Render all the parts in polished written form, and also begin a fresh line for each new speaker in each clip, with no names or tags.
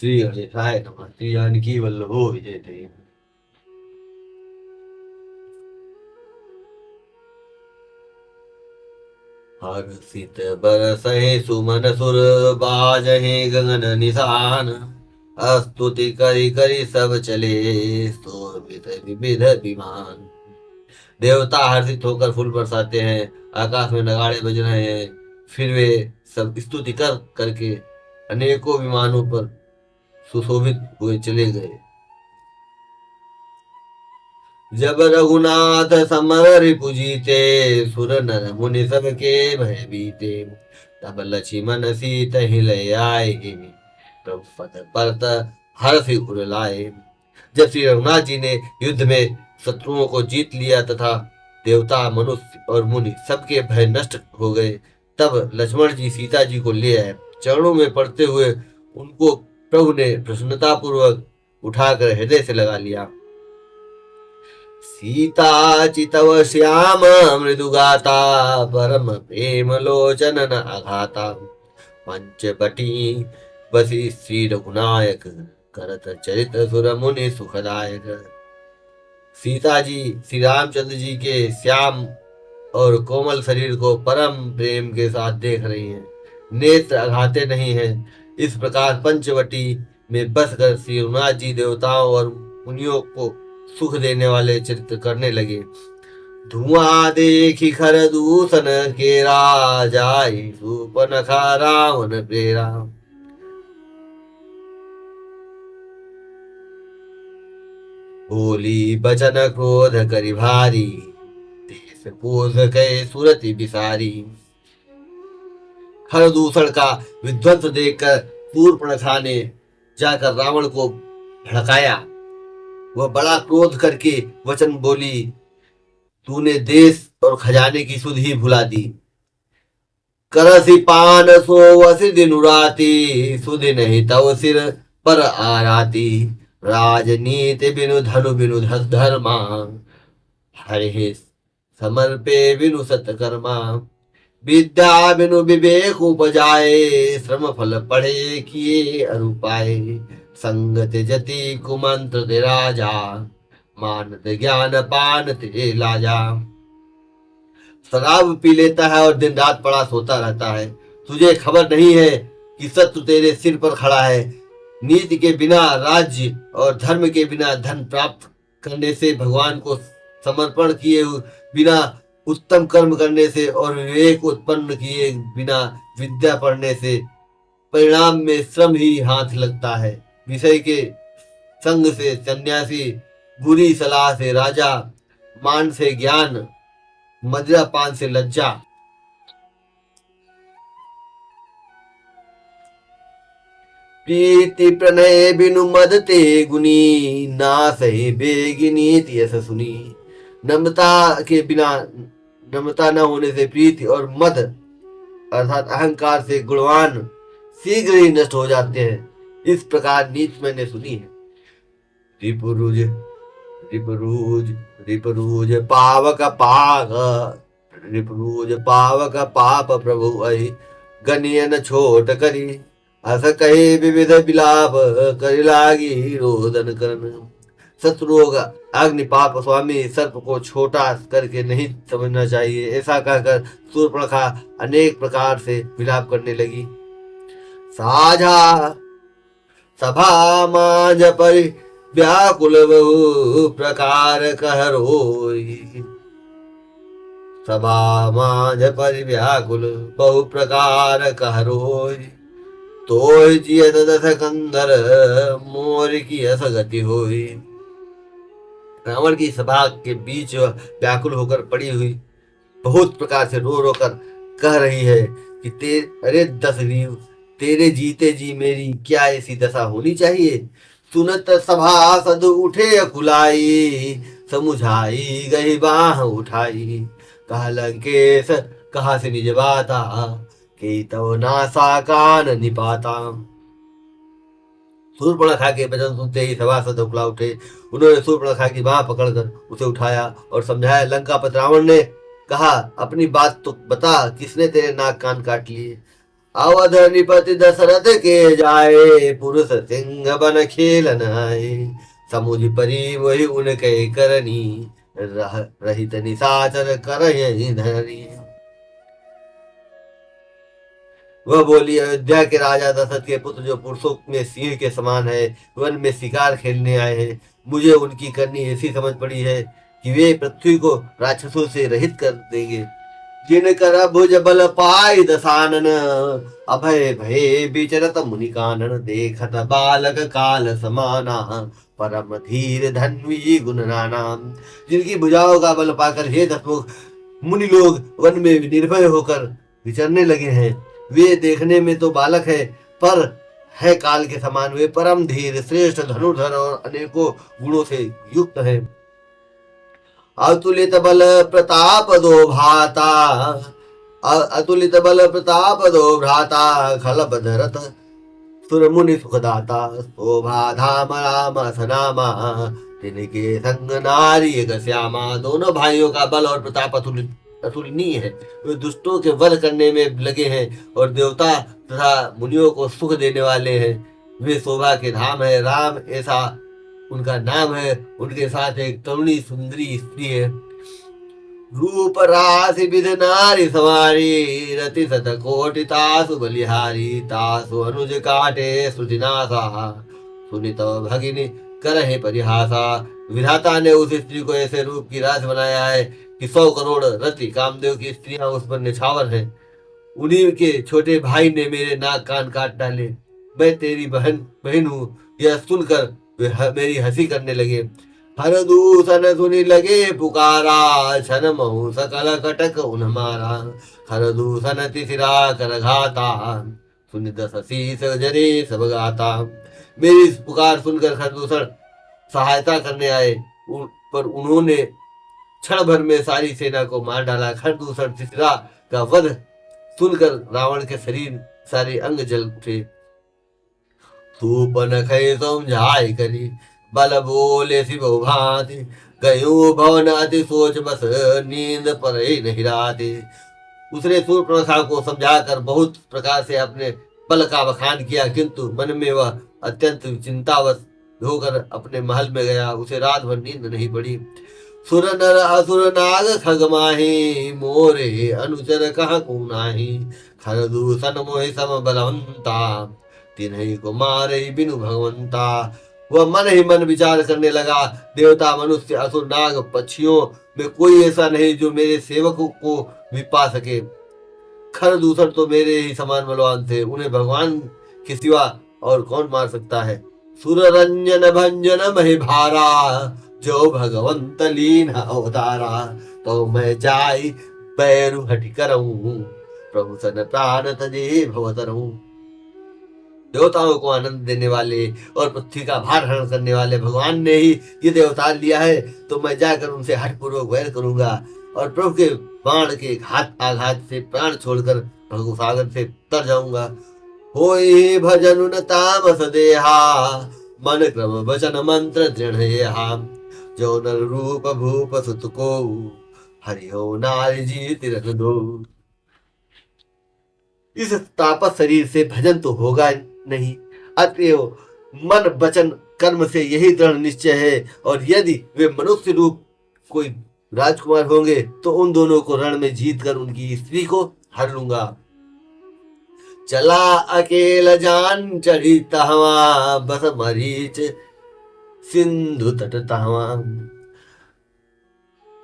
श्री गणेशाय नमः। श्री जानकी वल्लभो विजयते। हर्षित बरसहि सुमन सुर बाजहि गगन निशान। स्तुति करि करि सब चले शोभित विविध विमान। देवता हर्षित होकर फूल बरसाते हैं, आकाश में नगाड़े बज रहे हैं। फिर वे सब स्तुति कर करके अनेकों विमानों पर सुशोभित हुए चले गए। जब रघुनाथ समर रिपु जीते, सुर नर मुनि सब के भय बीते। तब लक्ष्मण सीत ही लय आए, प्रभु पद परत हर्षि उर लाए। जब श्री रघुनाथ जी ने युद्ध में शत्रुओं को जीत लिया तथा देवता मनुष्य और मुनि सबके भय नष्ट हो गए, तब लक्ष्मण जी सीता जी को ले आए। चरणों में पड़ते हुए उनको प्रभु ने प्रसन्नता पूर्वक उठाकर हृदय से लगा लिया। सीता चितव श्याम मृदु गाता, परम प्रेम लोचन न अघाता। पंचवटी बसी श्री रघुनायक, करत चरित सुर मुनि सुखदायक। सीता जी श्री रामचंद्र जी के श्याम और कोमल शरीर को परम प्रेम के साथ देख रही हैं, नेत्र अघाते नहीं हैं। इस प्रकार पंचवटी में बसकर श्री रघुनाथ जी देवताओं और मुनियों को सुख देने वाले चरित्र करने लगे। धुआं देखी खर दूषण के राजाई, सूपनखा रावण प्रेरा। बोली बचन क्रोध करि भारी, देश कोस गए सुरति बिसारी। खरदूषण का विध्वंस देखकर शूर्पणखा ने जाकर रावण को भड़काया। वह बड़ा क्रोध करके वचन बोली, तूने देश और खजाने की सुध ही भुला दी। करसी पान सोवसी दिनु राति, सुध नहीं तव सिर पर आराती। राजनीति बिनु धनु बिनु धर्मा, हरे समर्पे बिनु सतकर्मा। विद्या बिनु विवेक उपजाए, श्रम फल पढ़े किए अरुपाए। संगत जति कुमंत्र ते राजा, मानत ज्ञान पान ते लाजा। शराब पी लेता है और दिन रात पड़ा सोता रहता है। तुझे खबर नहीं है कि शत्रु तेरे सिर पर खड़ा है। नीति के बिना राज्य और धर्म के बिना धन प्राप्त करने से, भगवान को समर्पण किए बिना उत्तम कर्म करने से और विवेक उत्पन्न किए बिना विद्या पढ़ने से परिणाम में श्रम ही हाथ लगता है। विषय के संग से सन्यासी, बुरी सलाह से राजा, मान से ज्ञान, मदिरा पान से लज्जा। प्रीति प्रणय बिनु मद ते गुनी, ना सही बेगिनी यस सुनी। नम्रता न होने से प्रीति और मद अर्थात अहंकार से गुणवान शीघ्र ही नष्ट हो जाते हैं। इस प्रकार नीति मैंने सुनी है। रिपुरुज रिपुरुज रिपुरुज पावक पाग, रिपुरुज पावक पाप प्रभु अहि। गनियन छोट करी, अस कहे विविध विलाप, करि लागी रोदन करन। शत्रुओं का अग्नि पाप स्वामी सर्प को छोटा करके नहीं समझना चाहिए। ऐसा कहकर शूर्पणखा अनेक प्रकार से विलाप करने लगी। साझा सभा मांझ परि व्याकुल, बहु प्रकार कह रोई। सभा मांझ परि व्याकुल, बहु प्रकार कह रोई। तो जियत दस कंदर, मोर की असगति होई। रावण की सभा के बीच व्याकुल होकर पड़ी हुई बहुत प्रकार से रो रो कर कह रही है कि अरे दशवीर, तेरे जीते जी मेरी क्या ऐसी दशा होनी चाहिए। सुनत सभासद उठे अकुलाई, समुझाई गई बाह उठाई। कहा लंकेश कहा से निज बाता, कि तो नासा कान निपाता। शूर्पणखा के वचन सुनते ही सभासद उकला उठे। उन्होंने शूर्पणखा की बाह पकड़कर उसे उठाया और समझाया। लंकापति रावण ने कहा, अपनी बात तो बता, किसने तेरे नाक कान काट लिए। अवध निपति दशरथ के जाए, पुरुष सिंह बन खेलन आए। समुझ परी वही उनके करनी, रहित निशाचर करहि धरनी। वह बोली, अयोध्या के राजा दशरथ के पुत्र जो पुरुषों में सिंह के समान है, वन में शिकार खेलने आए हैं। मुझे उनकी करनी ऐसी समझ पड़ी है कि वे पृथ्वी को राक्षसों से रहित कर देंगे। जिनकर भुज बल पाई दसानन, अभय भय विचरत मुनि कानन। देखत बालक काल समाना, परम धीर धन्वी गुण नाना। जिनकी भुजाओं का बल पाकर हे दशमुख मुनि लोग वन में निर्भय होकर विचरने लगे हैं। वे देखने में तो बालक है, पर है काल के समान। वे परम धीर, श्रेष्ठ धनुर्धर और अनेकों गुणों से युक्त है। अतुलित बल प्रताप दो भाता, अतुलित बल प्रताप दो भ्राता। खलब धरत सुर मुनि सुखदाता, शोभा धाम राम सनामा। तिनके संग नारी श्यामा। दोनों भाइयों का बल और प्रताप अतुलनीय है। वे दुष्टों के वध करने में लगे हैं और देवता तथा मुनियों को सुख देने वाले हैं। वे शोभा के धाम है, राम ऐसा उनका नाम है। उनके साथ एक तरुणी सुंदरी स्त्री है। रूप राशि विध नारी सवारी, रति सत कोटि तासु बलिहारी। तासु अनुज काटे श्रुतिनासा, सुनित भगिनी करहे परिहासा। विधाता ने उस स्त्री को ऐसे रूप की राशि बनाया है कि 100 करोड़ रति कामदेव की स्त्रियां उस पर निछावर हैं। उन्हीं के छोटे भाई ने मेरे नाक कान काट डाले। मैं तेरी बहन हूँ, यह सुनकर वे मेरी हंसी करने लगे। हर दूषण सुनी लगे पुकारा, छन महु सकल कटक उन मारा। हर दूषण तिसिरा कर घाता, सुनि दस शीस जरे सब गाता। मेरी पुकार सुनकर खरदूषण सहायता करने आए, पर उन्होंने क्षण भर में सारी सेना को मार डाला। खरदूषण तिसरा का वध सुनकर रावण के शरीर सारे अंग जल उठे। सूपन खय समझाई करी, बल बोले शिव भांति। गयो भवन अति सोच बस, नींद पर नहीं राते। उसने सूर्पनखा को समझाकर बहुत प्रकार से अपने बल का बखान किया, किंतु मन में वह अत्यंत चिंतावश होकर अपने महल में गया। उसे रात भर नींद नहीं पड़ी। सुर नर असुर नाग खग माही, मोरे अनुचर कह को नाही। खरदूषण मोहि सम बलवंता, तिन्हि को मारे बिनु भगवंता। वह मन ही मन विचार करने लगा, देवता मनुष्य असुर नाग पक्षियों में कोई ऐसा नहीं जो मेरे सेवकों को भी पा सके। खरदूषण तो मेरे ही समान बलवान थे, उन्हें भगवान के सिवा और कौन मार सकता है। सुर रंजन भंजन महि भारा, जो भगवंत लीन अवतारा। तो मैं जाई पैरु हटि करऊं, प्रभु सन प्राण तजे भवतरऊं। देवताओं को आनंद देने वाले और पृथ्वी का भार हरण करने वाले भगवान ने ही ये अवतार लिया है, तो मैं जाकर उनसे हठपूर्वक वैर करूंगा और प्रभु के बाण के आघात से प्राण छोड़कर भगु सागर से तर जाऊंगा। होई भजन उन तामस देहा, मन क्रम वचन मंत्र दृढ़। जो नर रूप भूप सुत को, हरिओ नारी जी तिरन दो। इस तापस शरीर से भजन तो होगा नहीं, अतएव मन वचन कर्म से यही दृढ़ निश्चय है। और यदि वे मनुष्य रूप कोई राजकुमार होंगे तो उन दोनों को रण में जीत कर उनकी स्त्री को हर लूंगा। चला अकेला जान चढ़ी तहवा, बस मरीच सिंधु तट तहवा।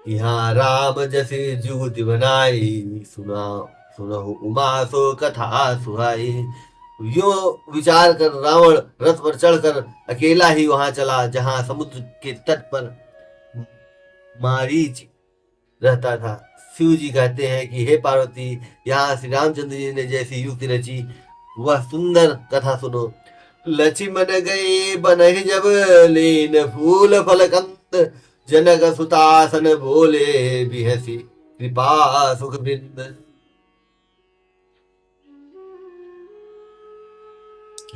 यहाँ राम जैसे जुगति बनाई, सुनहु उमा सो कथा सुहाई। यो विचार कर रावण रथ पर चढ़कर अकेला ही वहां चला जहां समुद्र के तट पर मारीच रहता था। शिव जी कहते हैं कि हे पार्वती, यहाँ श्री रामचंद्र जी ने जैसी युक्ति रची वह सुंदर कथा सुनो। लक्ष्मण गए बनहि जब लीन, फूल फल कंद जनक सुतासन बोले बिहसी कृपा सुख बिंद।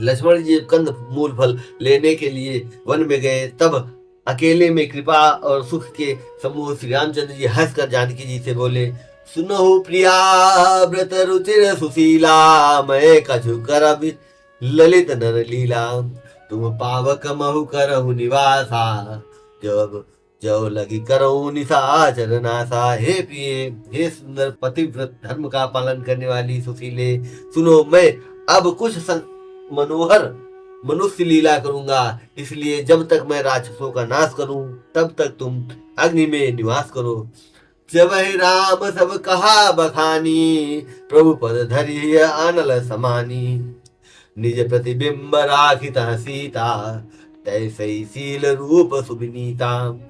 लक्ष्मण जी कंद मूल फल लेने के लिए वन में गए, तब अकेले में कृपा और सुख के समूह श्री रामचंद्र जी हंसकर जानकी जी से बोले, सुनहु प्रिया व्रत रुचिर सुशीला, मैं कछु करब ललित नर लीला। तुम पावक महु करहु निवासा, जब जो लगी करहु निशाचर नासा। हे प्रिय, हे सुंदर पतिव्रत धर्म का पालन करने वाली सुशीले, सुनो मैं अब कुछ मनोहर मनुष्य लीला करूंगा। इसलिए जब तक मैं राक्षसों का नाश करूं तब तक तुम अग्नि में निवास करो। जब ही राम सब कहा बखानी, प्रभु पद धरि अनल समानी। निज प्रतिबिंब राखित सीता, तैसे शील रूप सुविनीता।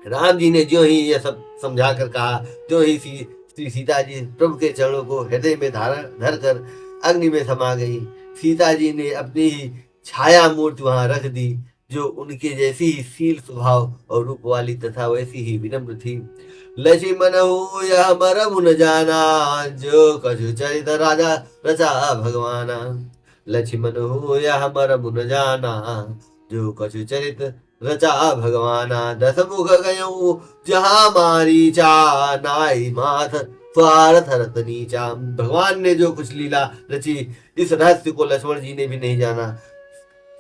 राम जी ने जो ही यह सब समझा कर कहा, जो ही श्री सीता जी प्रभु के चरणों को हृदय में धर कर अग्नि में समा गई। सीता जी ने अपनी ही छाया मूर्ति वहां रख दी, जो उनके जैसी ही शील स्वभाव और रूप वाली तथा वैसी ही विनम्र थी। लक्ष्मण हो यह मरम न जाना, जो कछु चरित राजा रचा भगवाना। लक्ष्मण हो यह मरम न जाना, जो कछु चरित रचा भगवाना। 10 मुख गयो जहाँ मारीचा, नाई माथ स्वार्थ रत नीचा। भगवान ने जो कुछ लीला रची, इस रहस्य को लक्ष्मण जी ने भी नहीं जाना।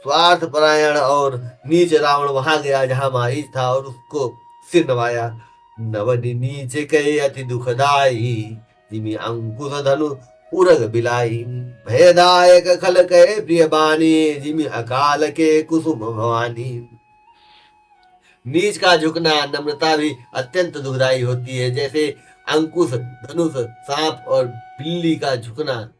स्वार्थ परायण और नीच रावण वहां गया जहां मारीच था और उसको सिर नवाया। नवनि नीच कहे अति दुखदाई, जिमि अंकुश धनु उरग बिलाई। भयदायक खल कहे प्रिय बानी, जिमि अकाल के कुसुम भवानी। नीच का झुकना, नम्रता भी अत्यंत दुखदाई होती है। जैसे अंकुश, धनुष, सांप और बिल्ली का झुकना।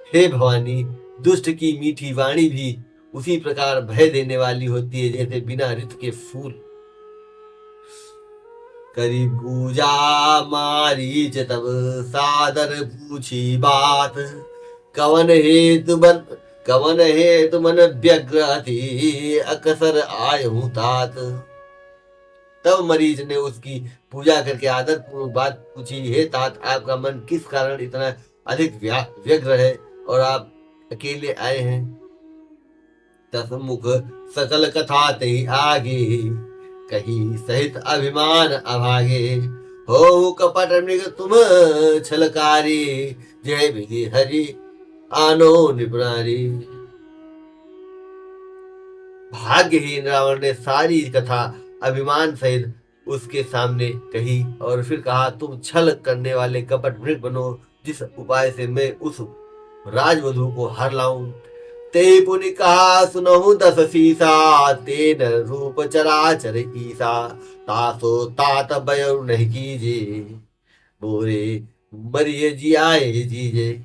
हे भवानी, दुष्ट की मीठी वाणी भी उसी प्रकार भय देने वाली होती है जैसे बिना ऋतु के फूल। करी पूजा मारीच तब सादर पूछी बात, कवन हेतु मन व्यग्र अति अकसर आयु तात। तब मरीच ने उसकी पूजा करके आदर पूर्वक बात पूछी, हे तात, आपका मन किस कारण इतना अधिक व्यग्र है और आप अकेले आए हैं। 10 मुख सकल कथा ते आगे, कही सहित अभिमान अभागे। हो कपट मृग तुम छलकारी, जय विधि हरि आनो निपुणारी। भाग्यहीन रावण ने सारी कथा अभिमान सहित उसके सामने कही और फिर कहा, तुम छल करने वाले कपट मृग बनो, जिस उपाय से मैं उस राजवधु को हर लाऊं। ते पुनि कहा सुनहु 10 सीसा, ते नर रूप चराचर ईसा। तासो तात बयरु नहीं कीजे, बोरे मरिय जियाए जीजे।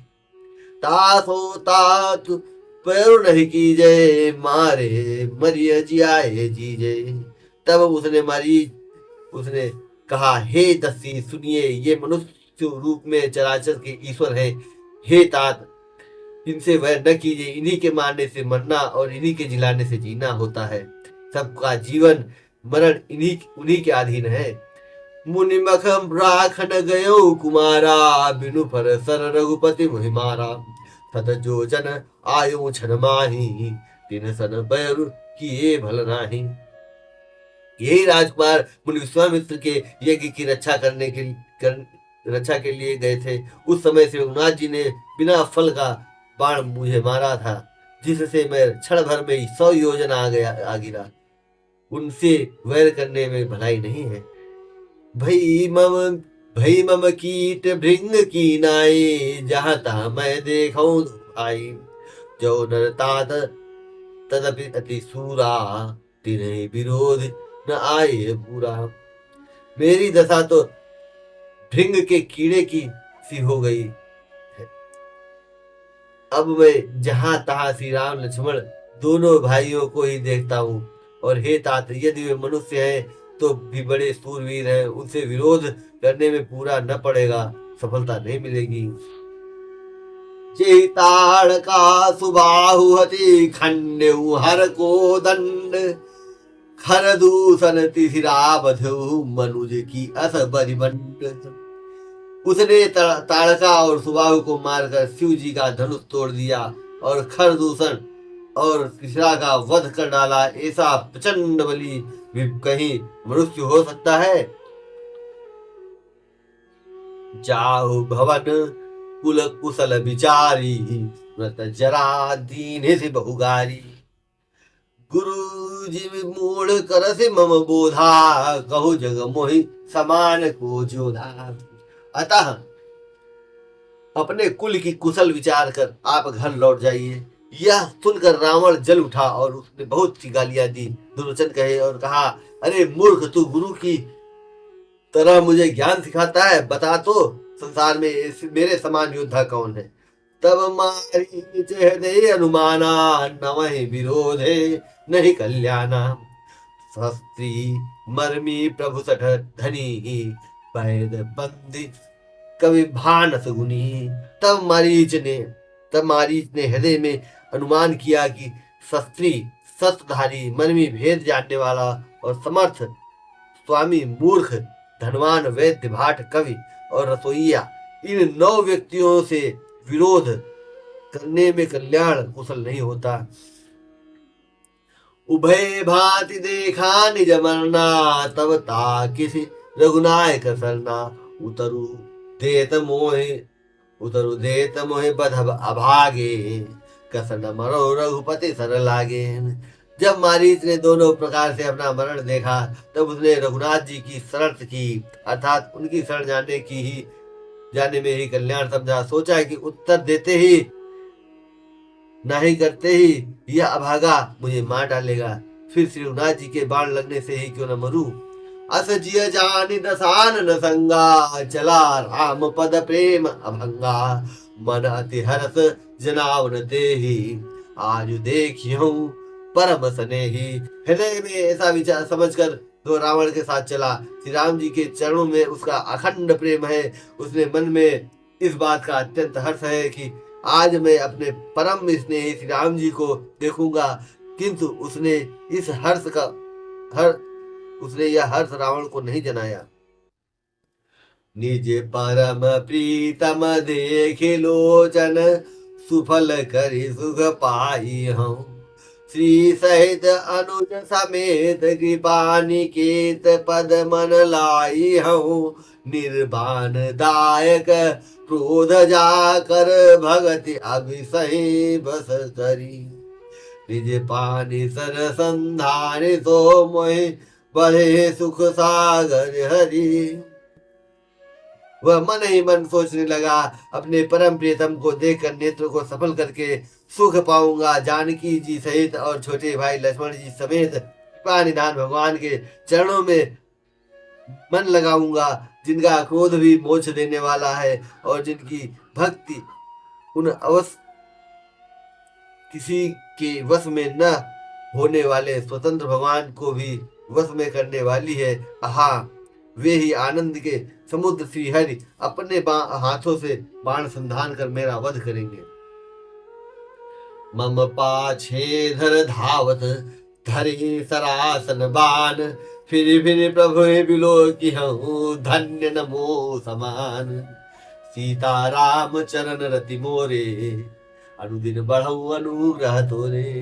तासो तात बयरु नहीं कीजे, मारे मरिय जियाए जीजे। तब उसने कहा, हे दस्सी सुनिए, ये मनुष्य रूप में चराचर के ईश्वर है। हे तात, इनसे वैर न कीजिए, इन्हीं के मारने से मरना और इन्हीं के जिलाने से जीना होता है। सबका जीवन मरण उन्हीं के अधीन है। मुनि मखम राखन गयो कुमारा, बिनु फर सर रघुपति मुहिमारा। सत जो जन आयो छन माही, तीन सन बैरु किए भल नाही। यही राजकुमार मुनि विश्वामित्र के यज्ञ की रक्षा के लिए गए थे। उस समय से रघुनाथ जी ने बिना फल का बाण मुझे मारा था, जिससे मैं क्षण भर में 100 योजन आ गिरा। उनसे वैर करने में भलाई नहीं है। भई मम कीट भृंग की नाई, जहाँ तहाँ मैं देखूं भाई। जो नर तात तदपि अति सूरा, तिन्हें विरोध न आए पूरा। मेरी दशा तो भृंग के कीड़े की सी हो गई है। अब मैं जहां तहां श्री राम लक्ष्मण दोनों भाइयों को ही देखता हूँ। और हे तात, यदि वे मनुष्य हैं तो भी बड़े सूरवीर हैं, उनसे विरोध करने में पूरा न पड़ेगा, सफलता नहीं मिलेगी। चेताड़ का सुबाहु हति खंडेउ हर को दंड, खर दूषण तिसिरा बधु मनुज की अस बरिबंड। उसने ताड़का और सुबाहु को मारकर शिव जी का धनुष तोड़ दिया और खर दूषण और तिसरा का वध कर डाला। ऐसा प्रचंड बली भी कहीं मनुष्य हो सकता है? जाहु भवन कुल कुशल विचारी, व्रत जरा दीन से बहुगारी। गुरु जी मूढ़ कर से मम बोधा, कहु जग मोहि समान को जोधा। अतः अपने कुल की कुशल विचार कर आप घर लौट जाइए। यह सुनकर रावण जल उठा और उसने बहुत सी गालियां दी। दुर्योधन कहे और कहा, अरे मूर्ख, तू गुरु की तरह मुझे ज्ञान सिखाता है, बता तो संसार में मेरे समान योद्धा कौन है। तब मारी चेहरे अनुमाना, न वही विरोधे नहीं कल्याणा। शस्त्री मर्मी प्रभु सठ धनी, पैद बंदी कवि भानस गुनी। तब मारीच ने हृदय में अनुमान किया कि शस्त्री, शस्त्रधारी, मर्मी, भेद जानने वाला और समर्थ स्वामी, मूर्ख, धनवान, वैद्य, भाट, कवि और रसोईया, इन 9 व्यक्तियों से विरोध करने में कल्याण कुशल नहीं होता। उभय भांति देखा निज मरना, तब ता किसी रघुनायक सरना। उतरु देत मोहि बधब अभागे, कसन मरो रघुपति सर लागे। जब मारीच ने दोनों प्रकार से अपना मरण देखा, तब उसने रघुनाथ जी की शरण की, अर्थात उनकी शरण जाने में ही कल्याण समझा। सोचा कि उत्तर देते ही नहीं करते ही यह अभागा मुझे मार डालेगा, फिर श्री रघुनाथ जी के बाण लगने से ही क्यों न मरूं। अस जिय जानि दसान न संगा, चला राम पद प्रेम अभंगा। मन अति हरस जनावन तेहि, आज देखियो परम स्नेही। हृदय में ऐसा विचार समझकर तो रावण के साथ चला। श्री राम जी के चरणों में उसका अखंड प्रेम है। उसने मन में इस बात का अत्यंत हर्ष है कि आज मैं अपने परम स्नेही श्री राम जी को देखूंगा, किंतु उसने यह हर्ष रावण को नहीं जनाया। निज परम प्रीतम देखे लोचन, सुफल करि सुख पाई हूँ। श्री सहित अनुज समेत कृपा निकेत पद मन लाई हूँ। निर्वाण दायक क्रोध जाकर भगति अभिसही बस करी। निज पानी सर संधान तो मोहि बढ़े सुख सागर हरि। वह मन ही मन सोचने लगा, अपने परम प्रियतम को देखकर नेत्र को सफल करके सुख पाऊंगा। जानकी जी सहित और छोटे भाई लक्ष्मण जी समेत निधान भगवान के चरणों में मन लगाऊंगा, जिनका क्रोध भी मोक्ष देने वाला है और जिनकी भक्ति उन अवश्य किसी के वश में न होने वाले स्वतंत्र भगवान को भी वश में करने वाली है। आहा, वे ही आनंद के समुद्र श्री हरि अपने हाथों से बाण संधान कर मेरा वध करेंगे। मम पाछे धर धावत धरे सरासन बाण, फिर प्रभु बिलो की हूँ धन्य नमो समान। सीता राम चरण रति मोरे, अनुदिन बढ़ऊ अनुग्रह तोरे।